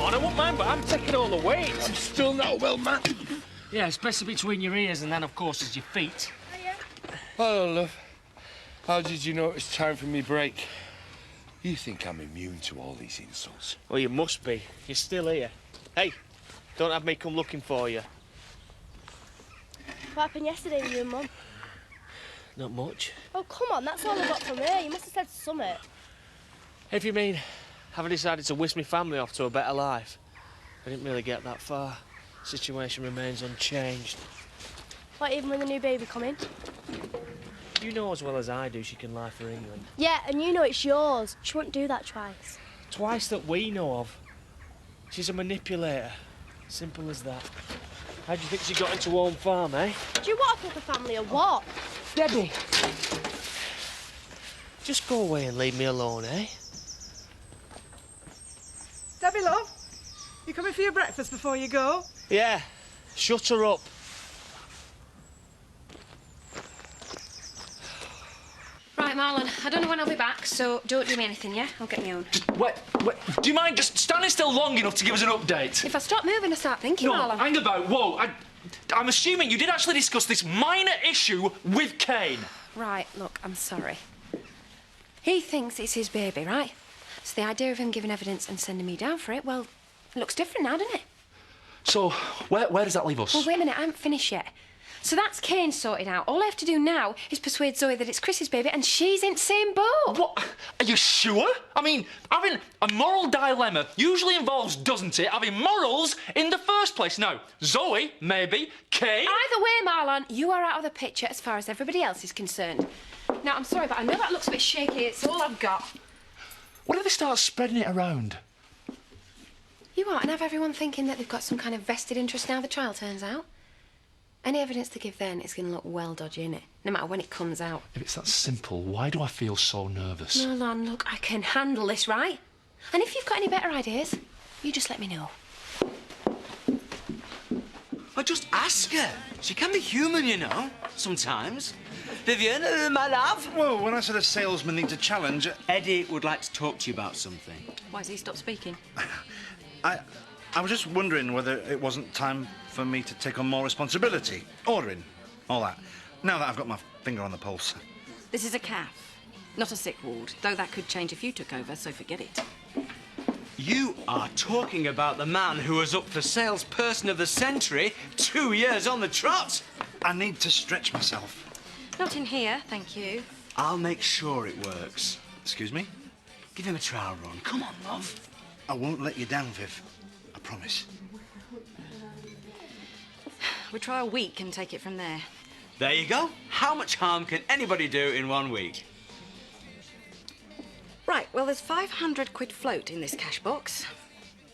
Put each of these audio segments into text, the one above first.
on, I won't mind, but I'm taking all the weight. I'm still not a well man. Yeah, especially between your ears and then, of course, is your feet. Hello, love. How did you know it was time for me break? You think I'm immune to all these insults? Well, you must be. You're still here. Hey, don't have me come looking for you. What happened yesterday with you and Mum? Not much. Oh, come on, that's all I got from her. You must have said something. If you mean, have I decided to whisk my family off to a better life? I didn't really get that far. Situation remains unchanged. What, even with the new baby coming? You know as well as I do she can lie for England. Yeah, and you know it's yours. She wouldn't do that twice. Twice that we know of. She's a manipulator. Simple as that. How do you think she got into Home Farm, eh? Do you want a proper family or what? Debbie! Just go away and leave me alone, eh? Debbie, love, you coming for your breakfast before you go? Yeah. Shut her up. Right, Marlon, I don't know when I'll be back, so don't do me anything, yeah? I'll get my own. Wait, do you mind just standing still long enough to give us an update? If I stop moving, I start thinking, No, Marlon. hang about. Whoa, I'm assuming you did actually discuss this minor issue with Kane. Right, look, I'm sorry. He thinks it's his baby, right? So the idea of him giving evidence and sending me down for it, well, it looks different now, doesn't it? So, where does that leave us? Well, wait a minute, I haven't finished yet. So that's Kane sorted out. All I have to do now is persuade Zoe that it's Chris's baby and she's in the same boat. What? Are you sure? I mean, having a moral dilemma usually involves, doesn't it, having morals in the first place? Now, Zoe, maybe, Kane... Either way, Marlon, you are out of the picture as far as everybody else is concerned. Now, I'm sorry, but I know that looks a bit shaky. It's all I've got. What if they start spreading it around? You are, and have everyone thinking that they've got some kind of vested interest now the trial turns out? Any evidence to give then is going to look well dodgy, innit? No matter when it comes out. If it's that simple, why do I feel so nervous? Marlon, look, I can handle this, right? And if you've got any better ideas, you just let me know. Well, just ask her. She can be human, you know, sometimes. Vivian, my love. Well, when I said a salesman needs a challenge... Eddie would like to talk to you about something. Why has he stopped speaking? I was just wondering whether it wasn't time for me to take on more responsibility. Ordering, all that. Now that I've got my finger on the pulse. This is a calf, not a sick ward, though that could change if you took over, so forget it. You are talking about the man who was up for salesperson of the century 2 years on the trot. I need to stretch myself. Not in here, thank you. I'll make sure it works. Excuse me? Give him a trial run. Come on, love. I won't let you down, Viv. I promise. We try a week and take it from there. There you go. How much harm can anybody do in 1 week? Right, well, there's 500 quid float in this cash box.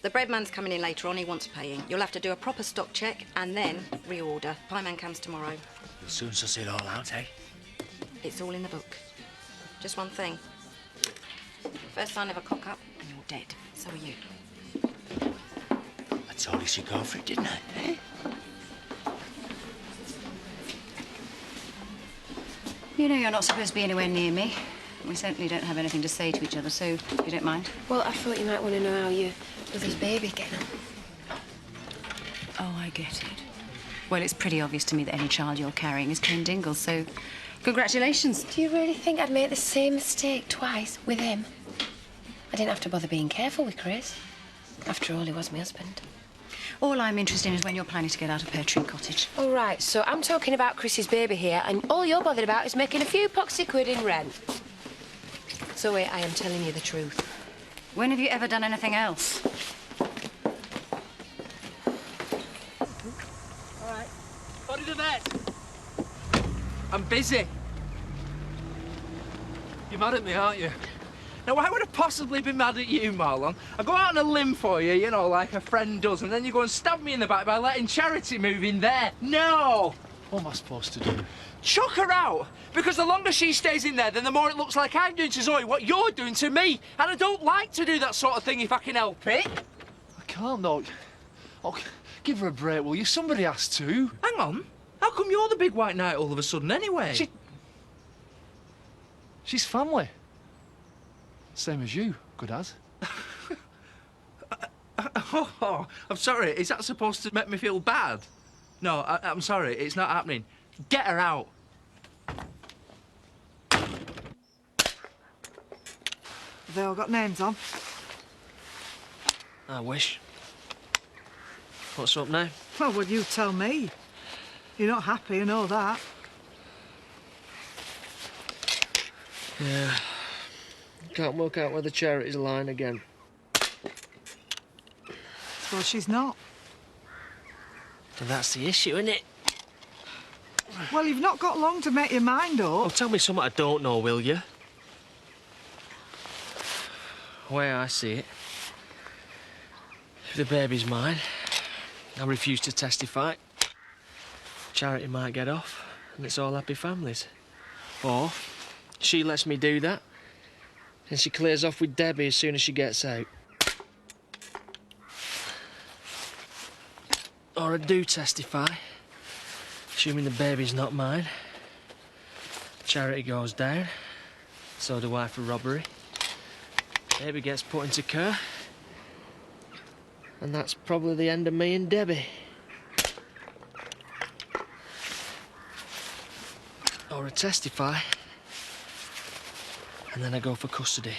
The breadman's coming in later on, he wants paying. You'll have to do a proper stock check and then reorder. Pieman comes tomorrow. You'll soon suss it all out, eh? It's all in the book. Just one thing. First sign of a cock-up and you're dead. So are you. I told you she'd go for it, didn't I? Eh? You know you're not supposed to be anywhere near me. We certainly don't have anything to say to each other, so you don't mind? Well, I thought you might want to know how your brother's baby getting on. Oh, I get it. Well, it's pretty obvious to me that any child you're carrying is Kane Dingle's, so congratulations. Do you really think I'd make the same mistake twice with him? I didn't have to bother being careful with Chris. After all, he was my husband. All I'm interested in is when you're planning to get out of Pear Tree Cottage. All right, so I'm talking about Chris's baby here, and all you're bothered about is making a few poxy quid in rent. Zoe, I am telling you the truth. When have you ever done anything else? All right. Body to vet. I'm busy. You're mad at me, aren't you? Now, why would I possibly be mad at you, Marlon? I go out on a limb for you, you know, like a friend does, and then you go and stab me in the back by letting Charity move in there. No! What am I supposed to do? Chuck her out! Because the longer she stays in there, then the more it looks like I'm doing to Zoe what you're doing to me. And I don't like to do that sort of thing if I can help it. I can't, though. Oh, give her a break, will you? Somebody has to. Hang on. How come you're the big white knight all of a sudden, anyway? She's family. Same as you, good as. Oh, I'm sorry. Is that supposed to make me feel bad? No, I'm sorry. It's not happening. Get her out. They all got names on. I wish. What's up now? Well, would you tell me? You're not happy, I know that. Yeah. Can't work out where the charity's lying again. Well, she's not. And that's the issue, isn't it? Well, you've not got long to make your mind up. Oh, tell me something I don't know, will you? The way I see it, if the baby's mine, I refuse to testify. Charity might get off, and it's all happy families. Or she lets me do that, and she clears off with Debbie as soon as she gets out. Or I do testify, assuming the baby's not mine. Charity goes down, so do I for robbery. Baby gets put into care, and that's probably the end of me and Debbie. Or I testify, and then I go for custody,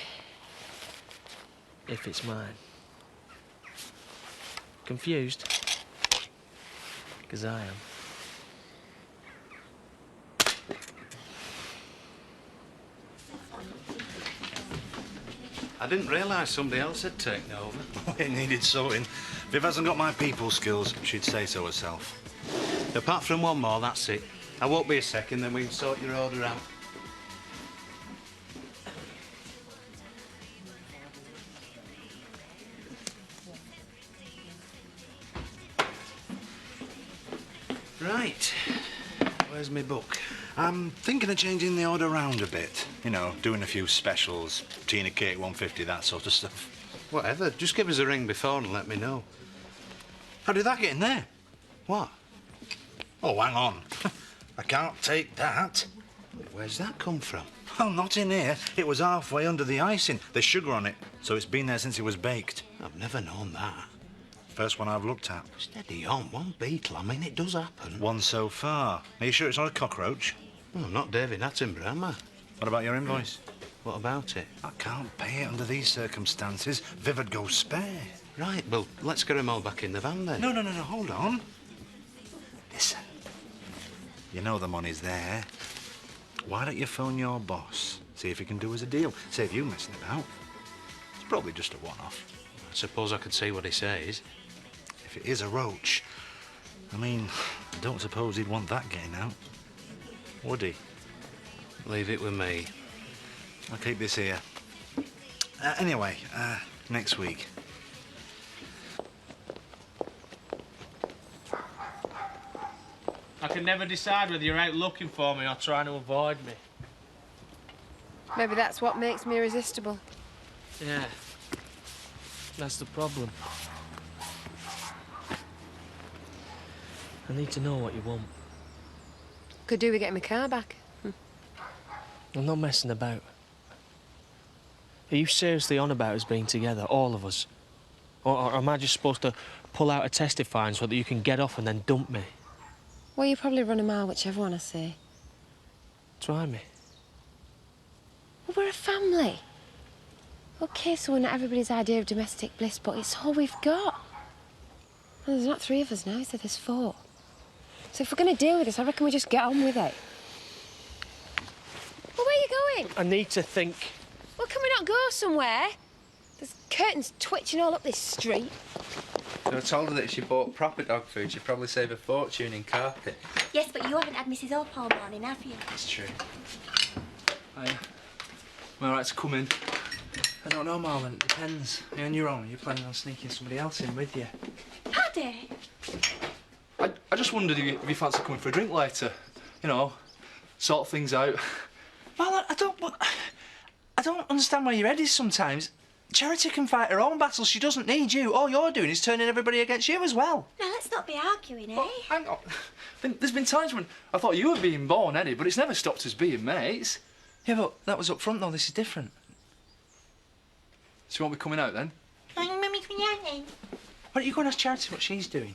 if it's mine. Confused? Because I am. I didn't realise somebody else had taken over. It needed sorting. Viv hasn't got my people skills. She'd say so herself. Apart from one more, that's it. I won't be a second, then we can sort your order out. Right. Where's my book? I'm thinking of changing the order round a bit. You know, doing a few specials, tea and a cake, 150, that sort of stuff. Whatever. Just give us a ring before and let me know. How did that get in there? What? Oh, hang on. I can't take that. Where's that come from? Well, not in here. It was halfway under the icing. There's sugar on it, so it's been there since it was baked. I've never known that. First one I've looked at. Steady on, one beetle. I mean, it does happen. One so far. Are you sure it's not a cockroach? Well, I'm not David Attenborough, am I? What about your invoice? What about it? I can't pay it under these circumstances. Viv would go spare. Right, well, let's get them all back in the van then. No, hold on. Listen. You know the money's there. Why don't you phone your boss? See if he can do us a deal. Save you messing about. It's probably just a one-off. I suppose I could see what he says. If it is a roach, I mean, I don't suppose he'd want that getting out. Would he? Leave it with me. I'll keep this here. Anyway, next week. I can never decide whether you're out looking for me or trying to avoid me. Maybe that's what makes me irresistible. Yeah. That's the problem. I need to know what you want. Could do with getting my car back. I'm not messing about. Are you seriously on about us being together, all of us? Or am I just supposed to pull out a testifying so that you can get off and then dump me? Well, you probably run a mile, whichever one I say. Try me. Well, we're a family. OK, so we're not everybody's idea of domestic bliss, but it's all we've got. Well, there's not 3 of us now, so there's 4. So if we're going to deal with this, I reckon we just get on with it. Well, where are you going? I need to think. Well, can we not go somewhere? There's curtains twitching all up this street. I told her that if she bought proper dog food, she'd probably save a fortune in carpet. Yes, but you haven't had Mrs. Up all morning, have you? It's true. Am I right to come in? I don't know, Marlon. It depends. Are you on your own? Are you planning on sneaking somebody else in with you? Paddy! I just wondered if you fancy coming for a drink later. You know, sort things out. Marlon, I don't understand where your head is sometimes. Charity can fight her own battles. She doesn't need you. All you're doing is turning everybody against you as well. Now, let's not be arguing, eh? Well, hang on. There's been times when I thought you were being born, Eddie, but it's never stopped us being mates. Yeah, but that was up front, though. This is different. So you won't be coming out then? Mummy, can you Why don't you go and ask Charity what she's doing?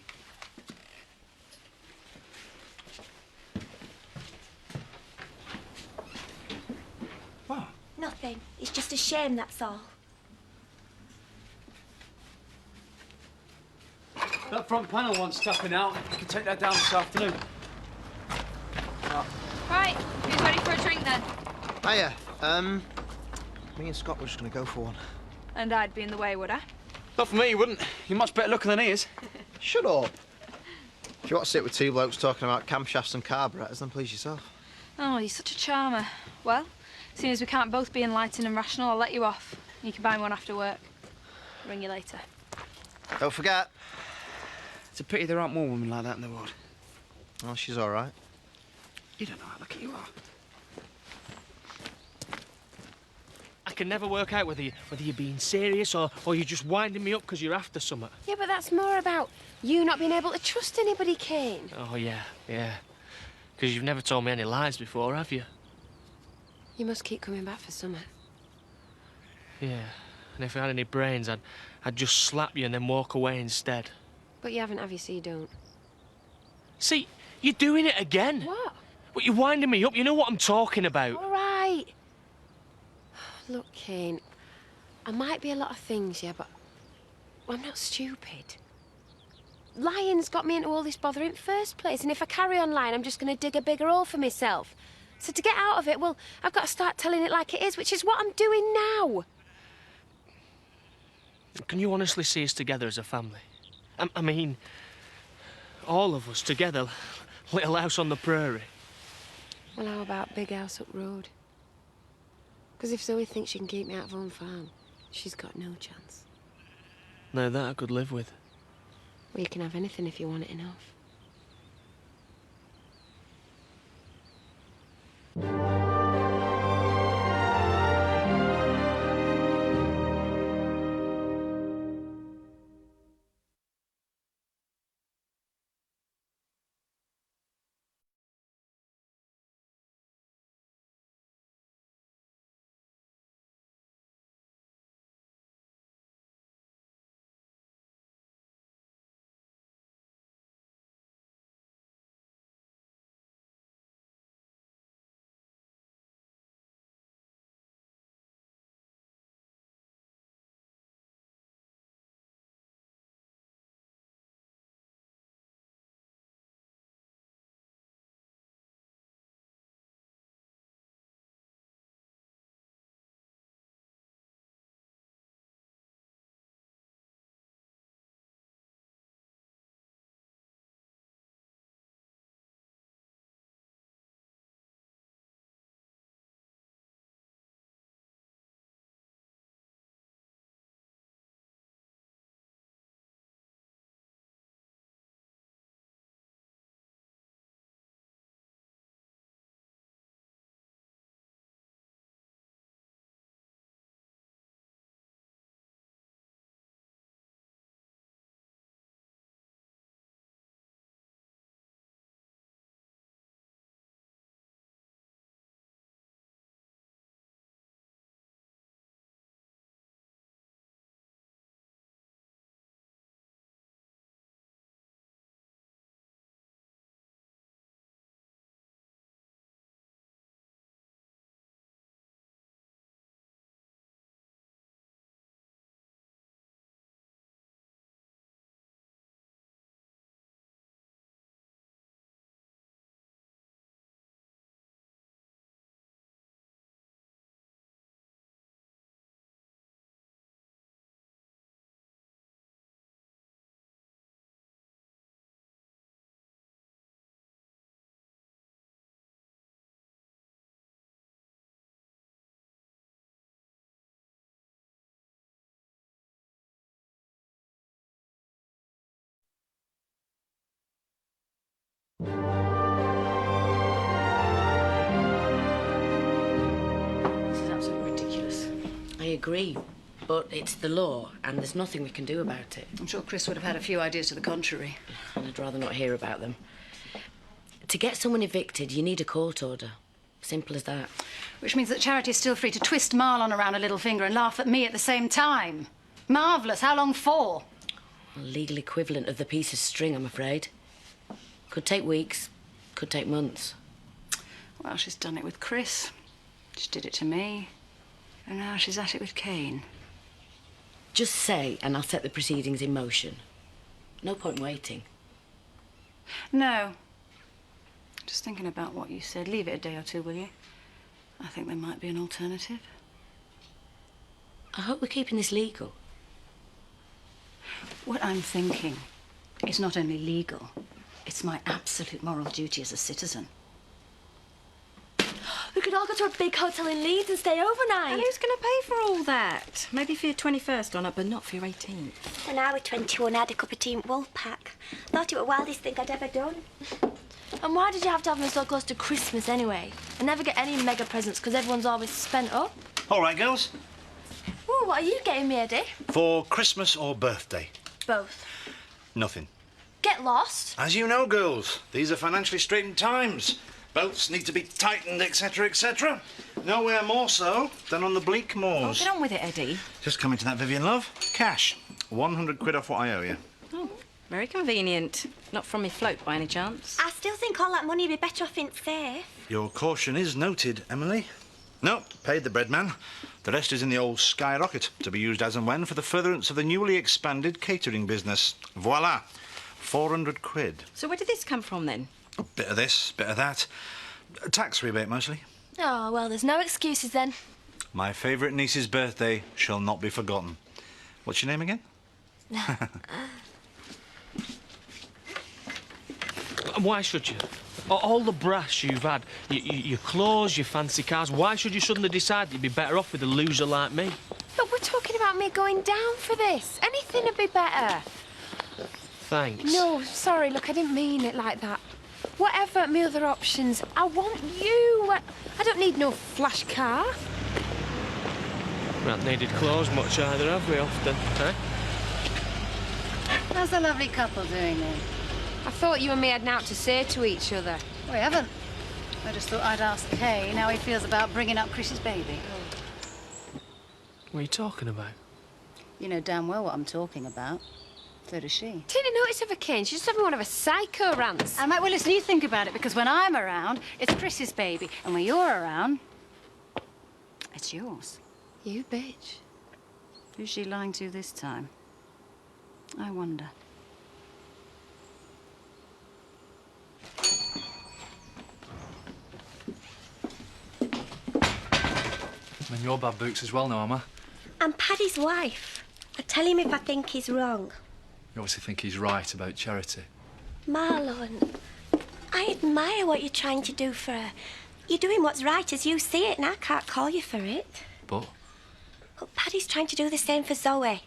What? Nothing. It's just a shame, that's all. That front panel wants tapping out. You can take that down this afternoon. Right, who's ready for a drink then? Hiya. Me and Scott were just going to go for one. And I'd be in the way, would I? Not for me, you wouldn't. You're much better looking than he is. Shut up. If you want to sit with two blokes talking about camshafts and carburetors, then please yourself. Oh, you're such a charmer. Well, seeing as we can't both be enlightened and rational, I'll let you off. You can buy me one after work. Ring you later. Don't forget. It's a pity there aren't more women like that in the world. Oh, she's all right. You don't know how lucky you are. I can never work out whether you're being serious or you're just winding me up because you're after something. Yeah, but that's more about you not being able to trust anybody, Kane. Oh, yeah. Because you've never told me any lies before, have you? You must keep coming back for summer. Yeah. And if I had any brains, I'd just slap you and then walk away instead. But you haven't, have you, so you don't? See, you're doing it again. What? But you're winding me up. You know what I'm talking about. All right. Look, Kane, I might be a lot of things, yeah, but I'm not stupid. Lying's got me into all this bother in the first place, and if I carry on lying, I'm just going to dig a bigger hole for myself. So to get out of it, well, I've got to start telling it like it is, which is what I'm doing now. Can you honestly see us together as a family? I mean, all of us together, little house on the prairie. Well, how about big house up road? Because if Zoe thinks she can keep me out of home farm, she's got no chance. No, that I could live with. Well, you can have anything if you want it enough. This is absolutely ridiculous. I agree, but it's the law, and there's nothing we can do about it. I'm sure Chris would have had a few ideas to the contrary. And I'd rather not hear about them. To get someone evicted, you need a court order. Simple as that. Which means that Charity's still free to twist Marlon around a little finger and laugh at me at the same time. Marvellous. How long for? A legal equivalent of the piece of string, I'm afraid. Could take weeks, could take months. Well, she's done it with Chris. She did it to me. And now she's at it with Kane. Just say, and I'll set the proceedings in motion. No point waiting. No. Just thinking about what you said. Leave it a day or two, will you? I think there might be an alternative. I hope we're keeping this legal. What I'm thinking is not only legal, it's my absolute moral duty as a citizen. We could all go to a big hotel in Leeds and stay overnight. And who's going to pay for all that? Maybe for your 21st on it, but not for your 18th. When I was 21, I had a cup of tea in Wolfpack. Thought it was the wildest thing I'd ever done. And why did you have to have them so close to Christmas anyway? I never get any mega presents because everyone's always spent up. All right, girls. Ooh, what are you getting me, Eddie? For Christmas or birthday? Both. Nothing. Get lost. As you know, girls, these are financially straitened times. Belts need to be tightened, etc., etc. Nowhere more so than on the bleak moors. Oh, get on with it, Eddie. Just coming to that, Vivian, love. Cash. 100 quid off what I owe you. Oh, very convenient. Not from me float, by any chance. I still think all that money would be better off in safe. Your caution is noted, Emily. No, paid the bread man. The rest is in the old skyrocket, to be used as and when for the furtherance of the newly expanded catering business. Voila. 400 quid. So where did this come from, then? A bit of this, bit of that. A tax rebate, mostly. Oh, well, there's no excuses then. My favourite niece's birthday shall not be forgotten. What's your name again? And why should you? All the brass you've had, your clothes, your fancy cars, why should you suddenly decide that you'd be better off with a loser like me? But we're talking about me going down for this. Anything would be better. Thanks. No, sorry, look, I didn't mean it like that. Whatever my other options, I want you. I don't need no flash car. We haven't needed clothes much either, have we, often, eh? How's the lovely couple doing then? I thought you and me had naught to say to each other. We haven't. I just thought I'd ask Kay how he feels about bringing up Chris's baby. What are you talking about? You know damn well what I'm talking about. So does she. Take no notice of her, Kane. She's just having one of her psycho rants. And well, listen, you think about it, because when I'm around, it's Chris's baby. And when you're around, it's yours. You bitch. Who's she lying to this time? I wonder. I'm in your bad books as well now, am I? I'm Paddy's wife. I tell him if I think he's wrong. You obviously think he's right about Charity. Marlon, I admire what you're trying to do for her. You're doing what's right as you see it, and I can't call you for it. But? But Paddy's trying to do the same for Zoe.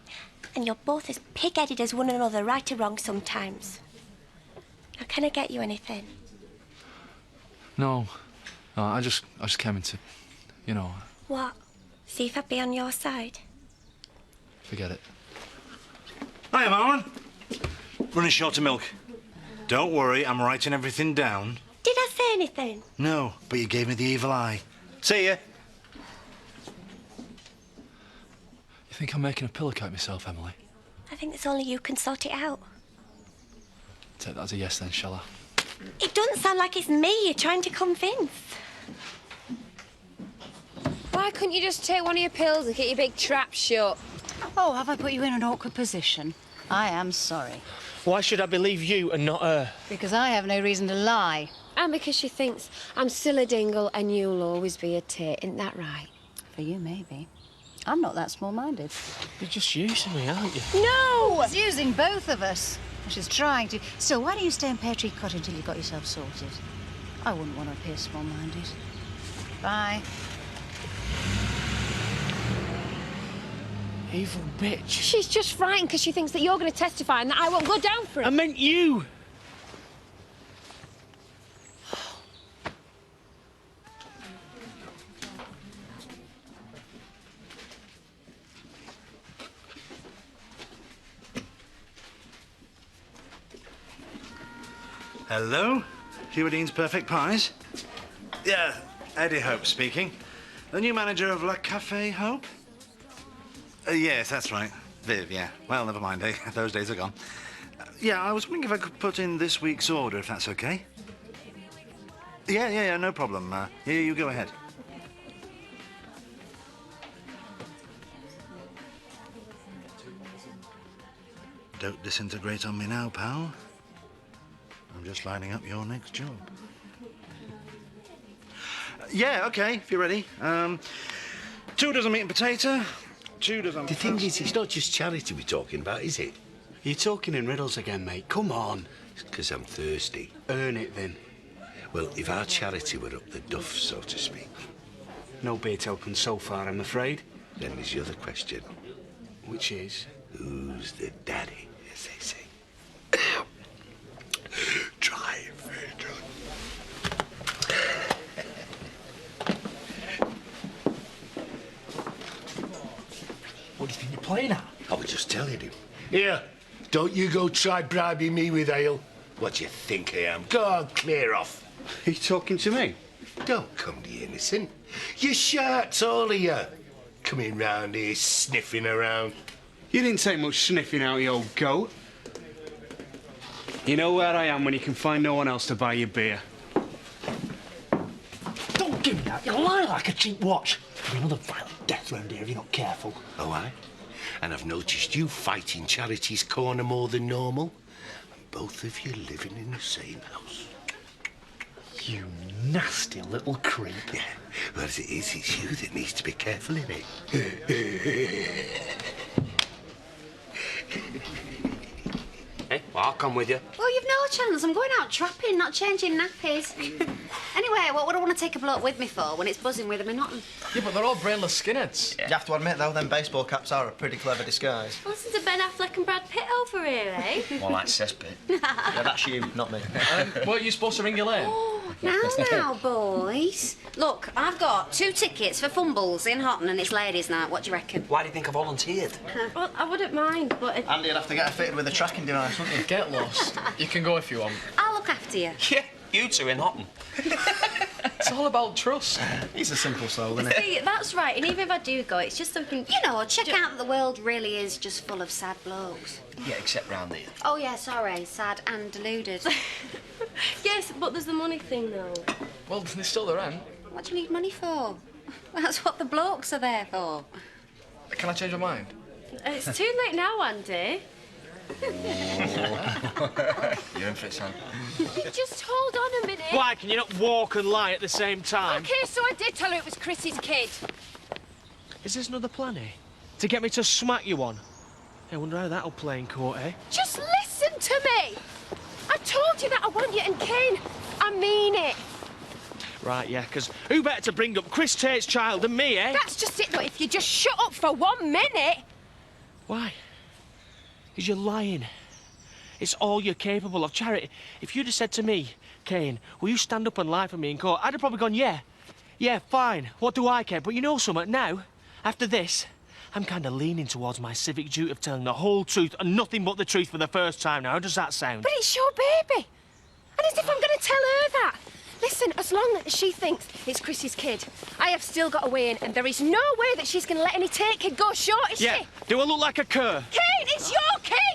And you're both as pig-headed as one another, right or wrong sometimes. Now, can I get you anything? No. No, I just came into, you know, What? See if I'd be on your side? forget it. Hiya, Marlon. Running short of milk. Don't worry, I'm writing everything down. Did I say anything? No, but you gave me the evil eye. See ya. You think I'm making a pillow out myself, Emily? I think there's only you can sort it out. Take that as a yes then, shall I? It doesn't sound like it's me you're trying to convince. Why couldn't you just take one of your pills and get your big trap shut? Oh, have I put you in an awkward position? I am sorry. Why should I believe you and not her? Because I have no reason to lie. And because she thinks I'm still a dingle and you'll always be a tit. Isn't that right? For you, maybe. I'm not that small-minded. You're just using me, aren't you? No! It's using both of us. She's trying to. Still, why don't you stay in Pear Tree Cottage until you've got yourself sorted? I wouldn't want to appear small-minded. Bye. Evil bitch. She's just frightened because she thinks that you're going to testify and that I won't go down for it. I meant you. Hello? Hugh Dean's Perfect Pies? Yeah, Eddie Hope speaking. The new manager of La Café Hope? Yes, that's right. Viv, yeah. Well, never mind, eh? Those days are gone. Yeah, I was wondering if I could put in this week's order, if that's okay. Yeah, no problem. Yeah, you go ahead. Don't disintegrate on me now, pal. I'm just lining up your next job. Yeah, okay, if you're ready. 2 dozen meat and potato, 2 dozen... The thing is, it's not just charity we're talking about, is it? You're talking in riddles again, mate. Come on. It's 'cause I'm thirsty. Earn it, then. Well, if our charity were up the duff, so to speak... No bait open so far, I'm afraid. Then there's the other question. Which is? Who's the daddy, as they say? Try it, Virgil. What do you think you're playing at? I was just telling him. Here, don't you go try bribing me with ale. What do you think I am? Go on, clear off. Are you talking to me? Don't come to you innocent. You sharks, all of you. Coming round here, sniffing around. You didn't take much sniffing out, you old goat. You know where I am when you can find no one else to buy your beer. Don't give me that. You lie like a cheap watch. There'll be another violent death round here if you're not careful. Oh, aye? And I've noticed you fighting Charity's corner more than normal. And both of you living in the same house. You nasty little creep. Yeah, well, as it is, it's you that needs to be careful, innit? Hey, well, I'll come with you. Well, you've no chance. I'm going out trapping, not changing nappies. Anyway, what would I want to take a bloke with me for when it's buzzing with him in Nottingham? Yeah, but they're all brainless skinheads. You have to admit, though, them baseball caps are a pretty clever disguise. Listen to Ben Affleck and Brad Pitt over here, eh? More like cesspit. Yeah, that's you, not me. Weren't you supposed to ring Elaine? Now, boys. Look, I've got 2 tickets for Fumbles in Houghton and it's ladies' night. What do you reckon? Why do you think I volunteered? Well, I wouldn't mind, but... Andy would have to get her fitted with a tracking device, wouldn't you? Get lost. You can go if you want. I'll look after you. Yeah, you two in Houghton. It's all about trust. He's a simple soul, isn't he? See, that's right, and even if I do go, it's just something... You know, check out that the world really is just full of sad blokes. Yeah, except round here. Oh, yeah, sorry. Sad and deluded. Yes, but there's the money thing, though. Well, there's still the rent. What do you need money for? That's what the blokes are there for. Can I change my mind? It's too late now, Andy. You're in for it, Sam. Just hold on a minute. Why, can you not walk and lie at the same time? OK, so I did tell her it was Chris's kid. Is this another plan, eh? To get me to smack you on? I wonder how that'll play in court, eh? Just listen to me. I told you that I want you and Kane. I mean it. Right, yeah, because who better to bring up Chris Tate's child than me, eh? That's just it, though. If you just shut up for 1 minute. Why? Because you're lying. It's all you're capable of. Charity, if you'd have said to me, Kane, will you stand up and lie for me in court? I'd have probably gone, yeah. Yeah, fine. What do I care? But you know something? Now, after this, I'm kind of leaning towards my civic duty of telling the whole truth and nothing but the truth for the first time now. How does that sound? But it's your baby. And as if I'm going to tell her that. Listen, as long as she thinks it's Chris's kid, I have still got a way in, and there is no way that she's going to let any Tate kid go short, is she? Yeah. Do I look like a cur? Kane, it's your kid!